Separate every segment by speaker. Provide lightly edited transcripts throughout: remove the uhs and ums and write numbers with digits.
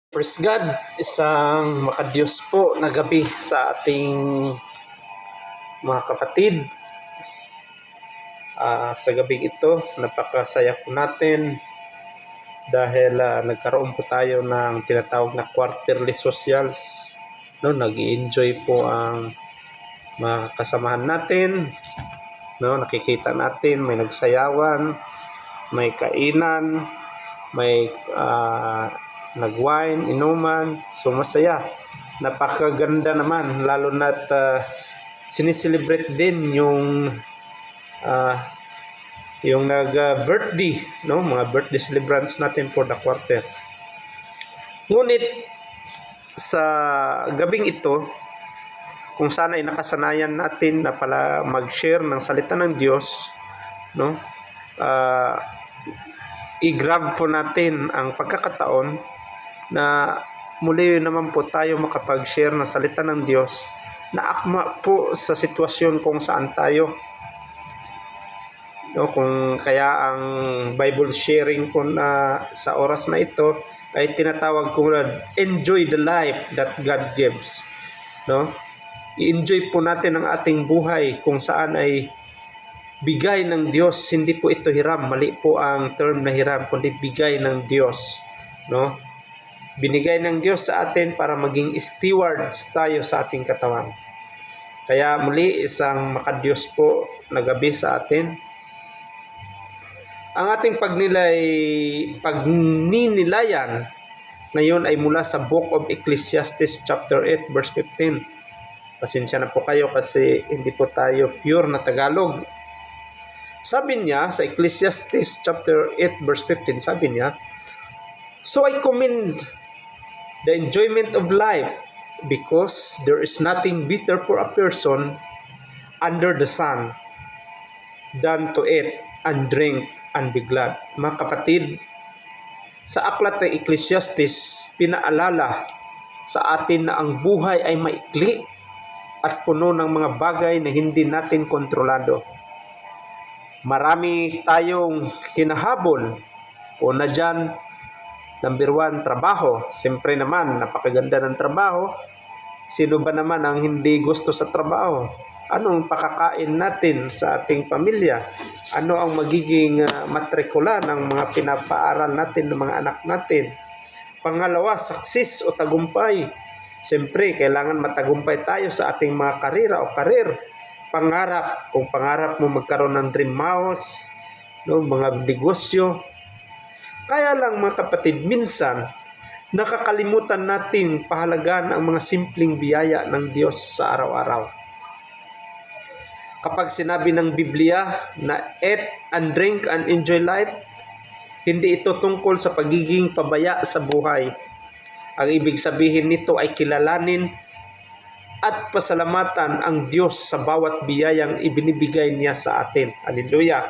Speaker 1: Praise God, isang makadiyos po na gabi sa ating mga kapatid. Sa gabing ito, napakasaya po natin dahil nagkaroon po tayo ng tinatawag na quarterly socials. No, nag-i-enjoy po ang mga kasamahan natin. No, nakikita natin may nagsayawan, may kainan, may nag-wine, inuman, so masaya. Napakaganda naman, lalo na't sineselebrate din yung nag-birthday, no? Mga birthday celebrants natin for the quarter. Ngunit sa gabing ito, kung sana ay nakasanayan natin na pala mag-share ng salita ng Diyos, no? I-grab po natin ang pagkakataon na muli naman po tayo makapag-share ng salita ng Diyos na akma po sa sitwasyon kung saan tayo. No, kung kaya ang Bible sharing ko na sa oras na ito ay tinatawag ko na enjoy the life that God gives. No? I-enjoy po natin ang ating buhay kung saan ay bigay ng Diyos, hindi po ito hiram, mali po ang term na hiram, kundi bigay ng Diyos. No? Binigay ng Diyos sa atin para maging stewards tayo sa ating katawan. Kaya muli, isang makadiyos po na gabi sa atin. Ang ating pagninilayan ngayon ay mula sa Book of Ecclesiastes chapter 8 verse 15. Pasensya na po kayo kasi hindi po tayo pure na Tagalog. Sabi niya sa Ecclesiastes chapter 8 verse 15, sabi niya, "So I commend the enjoyment of life because there is nothing better for a person under the sun than to eat and drink and be glad." Mga kapatid, sa aklat ng Ecclesiastes, pinaalala sa atin na ang buhay ay maikli at puno ng mga bagay na hindi natin kontrolado. Marami tayong hinahabol. Una dyan, number 1, trabaho. Siyempre naman, napakaganda ng trabaho. Sino ba naman ang hindi gusto sa trabaho? Anong pakakain natin sa ating pamilya? Ano ang magiging matrikula ng mga pinapaaral natin ng mga anak natin? Pangalawa, success o tagumpay. Siyempre, kailangan matagumpay tayo sa ating mga karera o karir. Pangarap, kung pangarap mo magkaroon ng dream house, no, mga negosyo. Kaya lang mga kapatid, minsan nakakalimutan natin pahalagaan ang mga simpleng biyaya ng Diyos sa araw-araw. Kapag sinabi ng Biblia na eat and drink and enjoy life, hindi ito tungkol sa pagiging pabaya sa buhay. Ang ibig sabihin nito ay kilalanin at pasalamatan ang Diyos sa bawat biyayang ibinibigay niya sa atin. Hallelujah!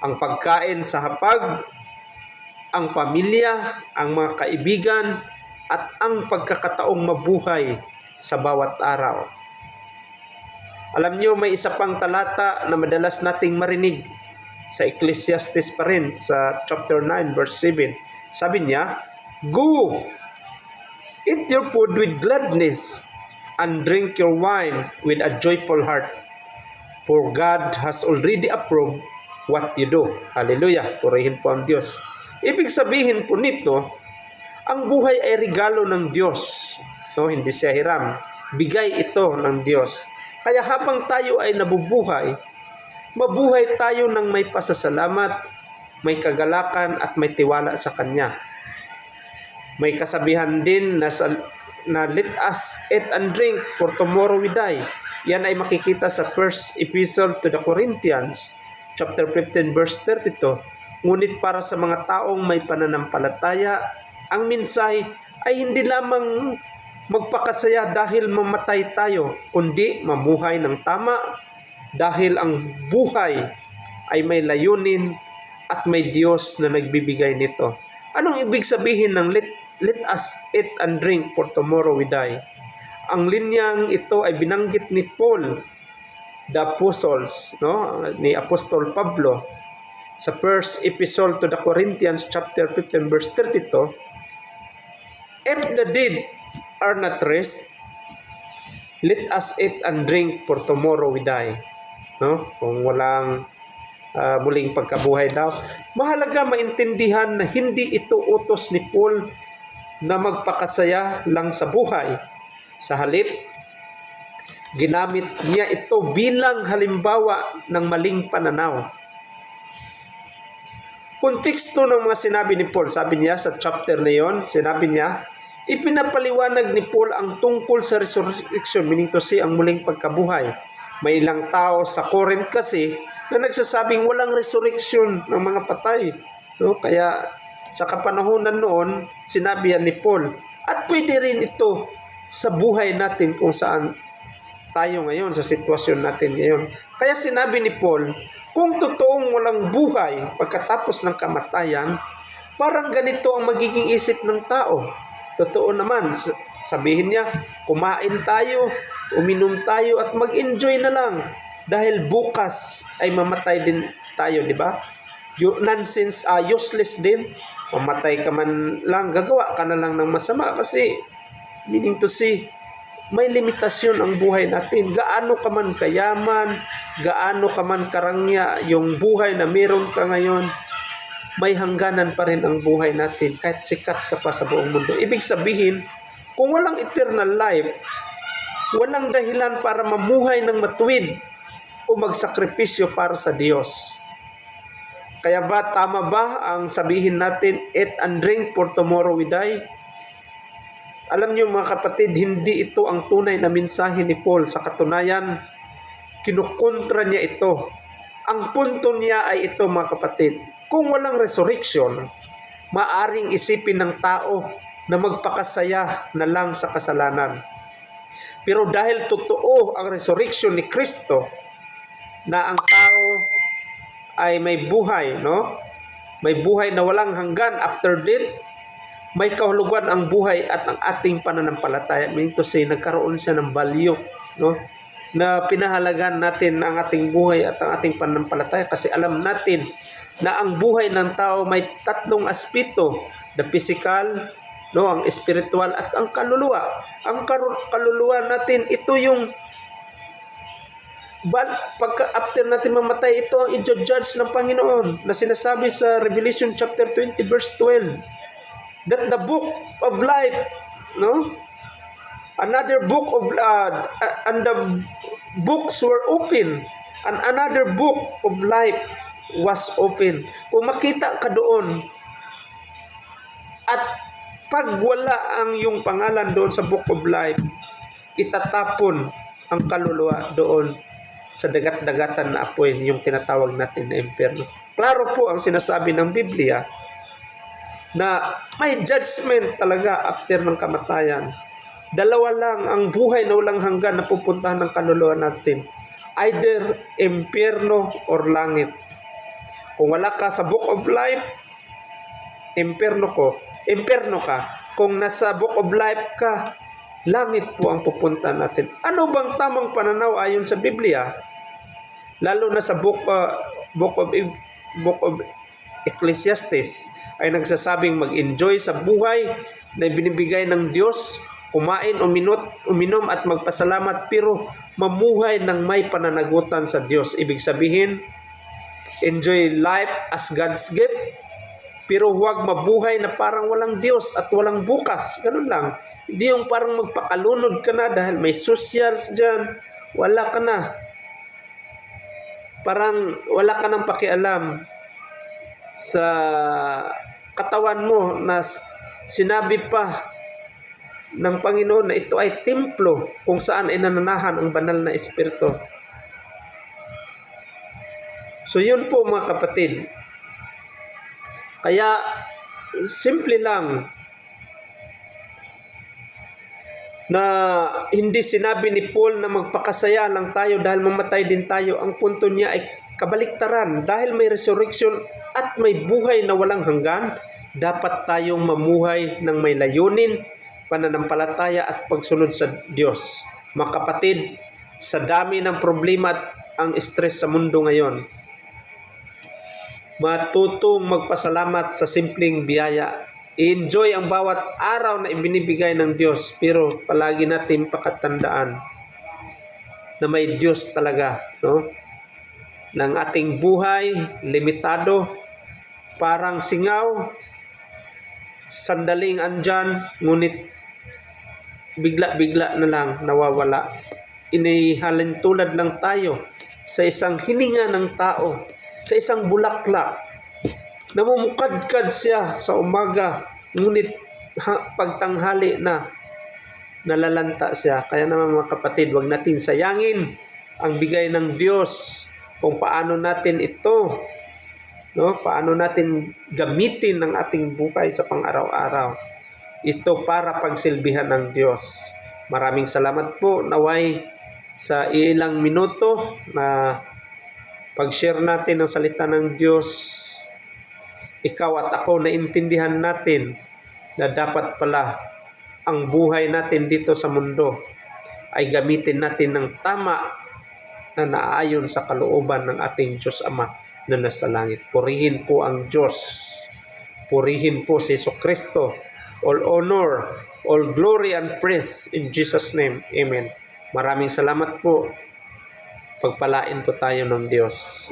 Speaker 1: Ang pagkain sa hapag, ang pamilya, ang mga kaibigan, at ang pagkakataong mabuhay sa bawat araw. Alam niyo, may isa pang talata na madalas nating marinig sa Ecclesiastes pa rin, sa chapter 9 verse 7. Sabi niya, "Go, eat your food with gladness, and drink your wine with a joyful heart, for God has already approved what you do." Hallelujah! Purihin po ang Diyos. Ibig sabihin po nito, ang buhay ay regalo ng Diyos. No, hindi siya hiram. Bigay ito ng Diyos. Kaya habang tayo ay nabubuhay, mabuhay tayo ng may pasasalamat, may kagalakan at may tiwala sa Kanya. May kasabihan din na let us eat and drink for tomorrow we die. Yan ay makikita sa first epistle to the Corinthians, chapter 15 verse 32. Ngunit para sa mga taong may pananampalataya, ang mensahe ay hindi lamang magpakasaya dahil mamatay tayo, kundi mamuhay ng tama dahil ang buhay ay may layunin at may Diyos na nagbibigay nito. Anong ibig sabihin ng let us eat and drink for tomorrow we die? Ang linyang ito ay binanggit ni Paul, the apostles, no? Ni Apostol Pablo sa first epistle to the Corinthians chapter 15 verse 32. If the dead are not rest, let us eat and drink, for tomorrow we die. No? Kung walang muling pagkabuhay daw. Mahalaga maintindihan na hindi ito utos ni Paul na magpakasaya lang sa buhay. Sa halip, ginamit niya ito bilang halimbawa ng maling pananaw. Konteksto ng mga sinabi ni Paul, sabi niya sa chapter na yon, sinabi niya, ipinapaliwanag ni Paul ang tungkol sa resurrection, meaning to say, ang muling pagkabuhay. May ilang tao sa Corinth kasi na nagsasabing walang resurrection ng mga patay. No? Kaya sa kapanahunan noon, sinabi yan ni Paul, at pwede rin ito sa buhay natin kung saan tayo ngayon, sa sitwasyon natin ngayon. Kaya sinabi ni Paul, kung totoong walang buhay pagkatapos ng kamatayan, parang ganito ang magiging isip ng tao. Totoo naman, sabihin niya, kumain tayo, uminom tayo at mag-enjoy na lang dahil bukas ay mamatay din tayo, di ba? Nonsense, useless din. Mamatay ka man lang, gagawa ka na lang ng masama kasi meaning to say, may limitasyon ang buhay natin. Gaano ka man kayaman, gaano ka man karangya, yung buhay na meron ka ngayon, may hangganan pa rin ang buhay natin kahit sikat ka pa sa buong mundo. Ibig sabihin, kung walang eternal life, walang dahilan para mamuhay ng matuwid o magsakripisyo para sa Diyos. Kaya ba, tama ba ang sabihin natin, eat and drink for tomorrow we die? Alam niyo mga kapatid, hindi ito ang tunay na mensahe ni Paul. Sa katunayan, kinukontra niya ito. Ang punto niya ay ito mga kapatid. Kung walang resurrection, maaring isipin ng tao na magpakasaya na lang sa kasalanan. Pero dahil totoo ang resurrection ni Kristo, na ang tao ay may buhay, no? May buhay na walang hanggan after death, may kahulugan ang buhay at ang ating pananampalataya. Meaning to say, nagkaroon siya ng value, no? Na pinahalagan natin ang ating buhay at ang ating pananampalataya kasi alam natin na ang buhay ng tao may tatlong aspeto, the physical, no, ang spiritual at ang kaluluwa. Ang kaluluwa natin, ito yung pagka after natin mamatay, ito ang i-judge ng Panginoon na sinasabi sa Revelation chapter 20 verse 12. That the book of life, no? Another book of and the books were open, and another book of life was open. Kung makita ka doon, at pag wala ang iyong pangalan doon sa book of life, itatapon ang kaluluwa doon sa dagat-dagatan na apoy, yung tinatawag natin na impyerno. Klaro po ang sinasabi ng Biblia na may judgment talaga after ng kamatayan. Dalawa lang ang buhay na walang hanggan na pupuntahan ng kaluluwa natin. Either impyerno or langit. Kung wala ka sa book of life, impyerno ka. Kung nasa book of life ka, langit po ang pupunta natin. Ano bang tamang pananaw ayon sa Biblia? Lalo na sa book of Ecclesiastes ay nagsasabing mag-enjoy sa buhay na binibigay ng Diyos, kumain, uminom at magpasalamat, pero mamuhay ng may pananagutan sa Diyos. Ibig sabihin, enjoy life as God's gift, pero huwag mabuhay na parang walang Diyos at walang bukas. Ganun lang. Hindi yung parang magpakalunod ka na dahil may socials dyan. Wala ka na. Parang wala ka nang pakialam sa katawan mo na sinabi pa ng Panginoon na ito ay templo kung saan ay nananahan ang banal na espiritu. So yun po mga kapatid. Kaya simple lang na hindi sinabi ni Paul na magpakasaya lang tayo dahil mamatay din tayo. Ang punto niya ay kabaliktaran. Dahil may resurrection at may buhay na walang hanggan, dapat tayong mamuhay ng may layunin, pananampalataya at pagsunod sa Diyos. Mga kapatid, sa dami ng problema at ang stress sa mundo ngayon, matutong magpasalamat sa simpleng biyaya I-enjoy ang bawat araw na ibinibigay ng Diyos, pero palagi natin pakatandaan na may Diyos talaga, no? Ng ating buhay, limitado, parang singaw, sandaling andyan, ngunit bigla-bigla na lang nawawala. Inihalin tulad lang tayo sa isang hininga ng tao, sa isang bulaklak. Namumukadkad siya sa umaga, ngunit pagtanghali na, nalalanta siya. Kaya naman mga kapatid, wag natin sayangin ang bigay ng Diyos kung paano natin ito, no? Paano natin gamitin ang ating buhay sa pang-araw-araw. Ito para pagsilbihan ng Diyos. Maraming salamat po, naway sa ilang minuto na pag-share natin ng salita ng Diyos, ikaw at ako naintindihan natin na dapat pala ang buhay natin dito sa mundo ay gamitin natin ng tama na naayon sa kalooban ng ating Diyos Ama na nasa langit. Purihin po ang Diyos. Purihin po si Jesucristo. All honor, all glory and praise in Jesus' name. Amen. Maraming salamat po. Pagpalain po tayo ng Diyos.